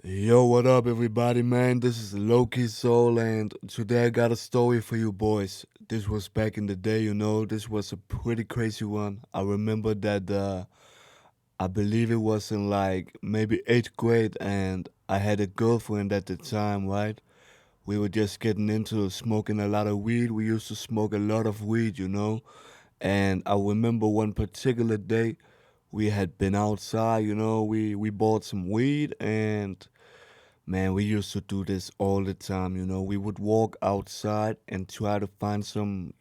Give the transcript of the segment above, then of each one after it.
Yo, what up, everybody, man? This is LowkeySoul, and today I got a story for you boys. This was back in the day, this was a pretty crazy one. I remember that I believe it was in like maybe eighth grade, and I had a girlfriend at the time, right? We were just getting into smoking a lot of weed. We used to smoke a lot of weed. And I remember one particular day we had been outside, we bought some weed and man, we used to do this all the time. We would walk outside and try to find some,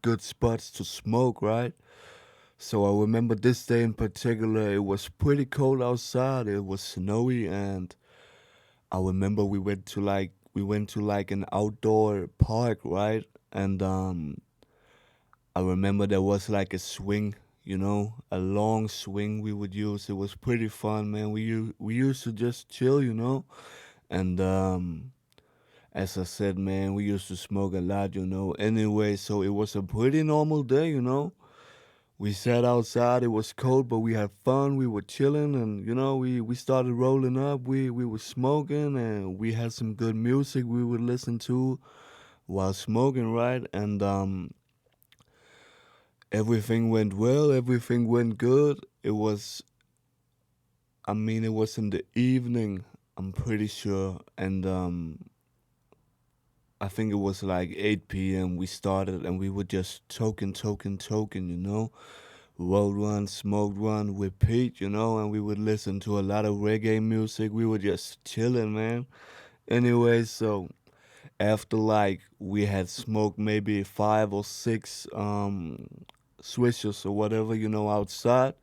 good spots to smoke, right? So I remember this day in particular, it was pretty cold outside. It was snowy and I remember we went to like an outdoor park, right? And I remember there was like a swing, a long swing we would use. It was pretty fun, man. We used to just chill. And as I said, man, we used to smoke a lot. Anyway, so it was a pretty normal day. We sat outside, it was cold, but we had fun, we were chilling, and we started rolling up, we were smoking, and we had some good music we would listen to while smoking, right? And everything went well, everything went good. It was in the evening, I'm pretty sure, and I think it was like 8 p.m. we started and we were just toking, roll one, smoke one, repeat, and we would listen to a lot of reggae music. We were just chilling, man. Anyway, so after like we had smoked maybe 5 or 6 swishers or whatever, outside,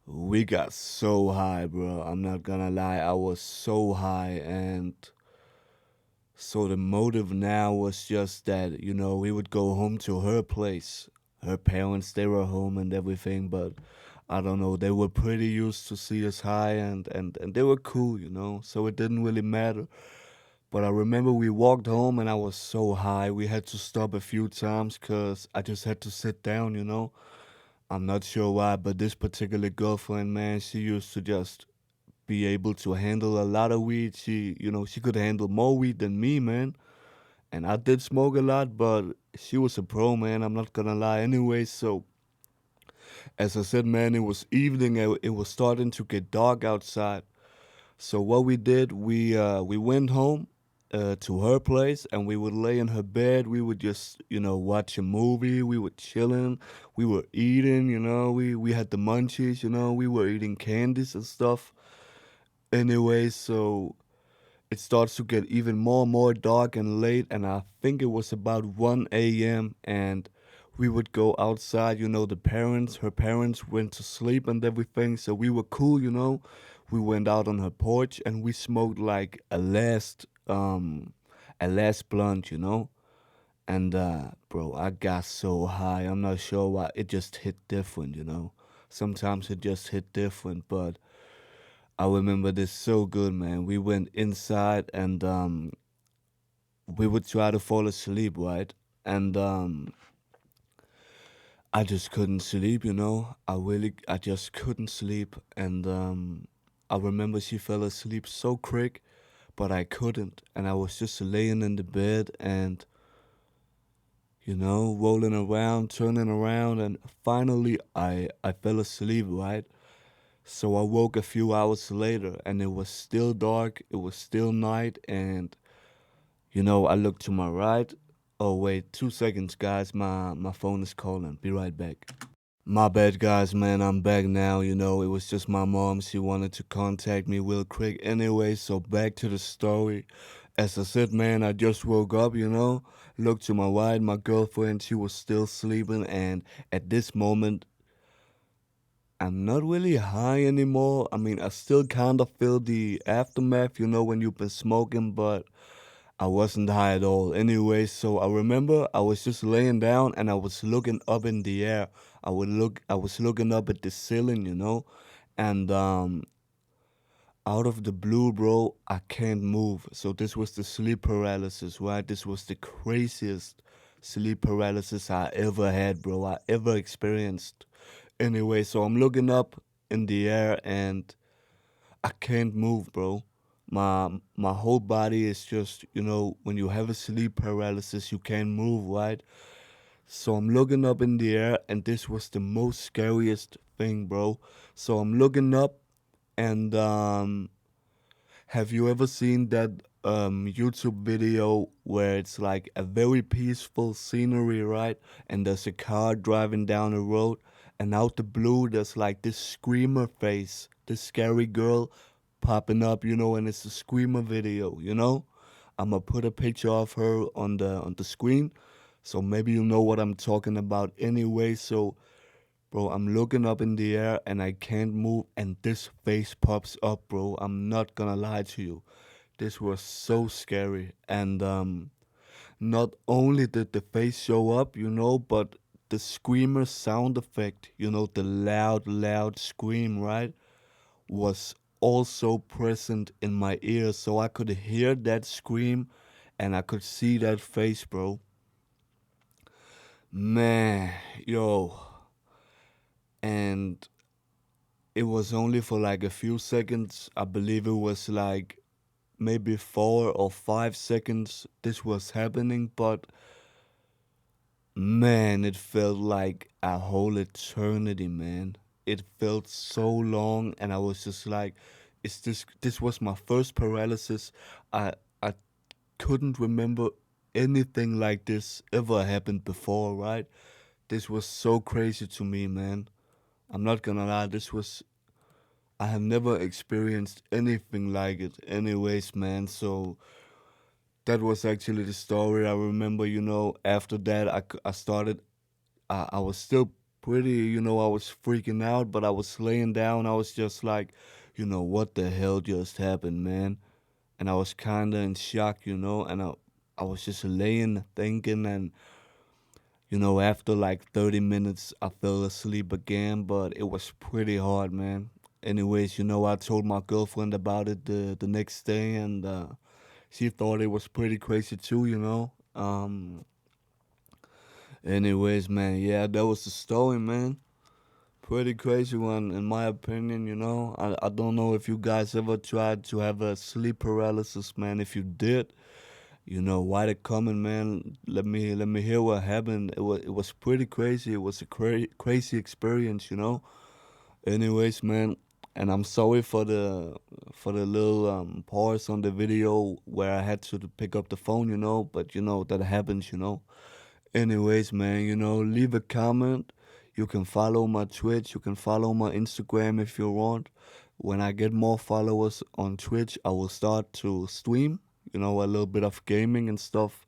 we got so high, bro. I'm not gonna lie, I was so high and so the motive now was just that, we would go home to her place. Her parents, they were home and everything, but I don't know, they were pretty used to see us high and they were cool, so it didn't really matter. But I remember we walked home and I was so high, we had to stop a few times because I just had to sit down. I'm not sure why, but this particular girlfriend, man, she used to just be able to handle a lot of weed. She could handle more weed than me, man. And I did smoke a lot, but she was a pro, man. I'm not gonna lie. Anyway, so as I said, man, it was evening. It was starting to get dark outside. So what we did, we went home to her place, and we would lay in her bed. We would just watch a movie. We were chilling. We were eating. We had the munchies. We were eating candies and stuff. Anyway, so it starts to get even more and more dark and late, and I think it was about 1 a.m. and we would go outside. Her parents went to sleep and everything, so we were cool. We went out on her porch and we smoked like a last blunt. And bro, I got so high. I'm not sure why. It just hit different. Sometimes it just hit different, but I remember this so good, man. We went inside and we would try to fall asleep, right? And I just couldn't sleep. I just couldn't sleep. And I remember she fell asleep so quick, but I couldn't. And I was just laying in the bed and, rolling around, turning around. And finally, I fell asleep, right? So I woke a few hours later and it was still dark, it was still night, and I looked to my right. Oh wait, 2 seconds, guys. My phone is calling. Be right back. My bad, guys, man. I'm back now. It was just my mom. She wanted to contact me real quick. Anyway, so back to the story. As I said, man, I just woke up. Looked to my right, my girlfriend, she was still sleeping, and at this moment, I'm not really high anymore. I mean, I still kind of feel the aftermath, when you've been smoking, but I wasn't high at all. Anyway, so I remember I was just laying down and I was looking up in the air. I was looking up at the ceiling, and out of the blue, bro, I can't move. So this was the sleep paralysis, right? This was the craziest sleep paralysis I ever had, bro. I ever experienced. Anyway, so I'm looking up in the air and I can't move, bro. My whole body is just, when you have a sleep paralysis, you can't move, right? So I'm looking up in the air, and this was the most scariest thing, bro. So I'm looking up, and have you ever seen that YouTube video where it's like a very peaceful scenery, right? And there's a car driving down the road, and out the blue, there's like this screamer face, this scary girl popping up, and it's a screamer video. I'm gonna put a picture of her on the screen, so maybe you know what I'm talking about anyway. So, bro, I'm looking up in the air and I can't move, and this face pops up, bro. I'm not gonna lie to you. This was so scary. And not only did the face show up, but the screamer sound effect, the loud, loud scream, right, was also present in my ears. So I could hear that scream and I could see that face, bro. Man, yo. And it was only for like a few seconds. I believe it was like maybe 4 or 5 seconds this was happening, but man, it felt like a whole eternity, man. It felt so long, and I was just like, "Is this was my first paralysis? I couldn't remember anything like this ever happened before, right? This was so crazy to me, man. I'm not gonna lie, I have never experienced anything like it, anyways, man. So that was actually the story. I remember, after that, I started, I was still pretty, I was freaking out, but I was laying down. I was just like, what the hell just happened, man? And I was kind of in shock, and I was just laying thinking, and after like 30 minutes, I fell asleep again, but it was pretty hard, man. Anyways, I told my girlfriend about it the next day, and she thought it was pretty crazy too. Anyways, man, yeah, that was the story, man. Pretty crazy one, in my opinion. I don't know if you guys ever tried to have a sleep paralysis, man. If you did, write a comment, man. Let me hear what happened. It was pretty crazy. It was a crazy experience. Anyways, man, and I'm sorry for the little pause on the video where I had to pick up the phone, but that happens. Anyways, man, leave a comment. You can follow my Twitch. You can follow my Instagram if you want. When I get more followers on Twitch, I will start to stream, a little bit of gaming and stuff.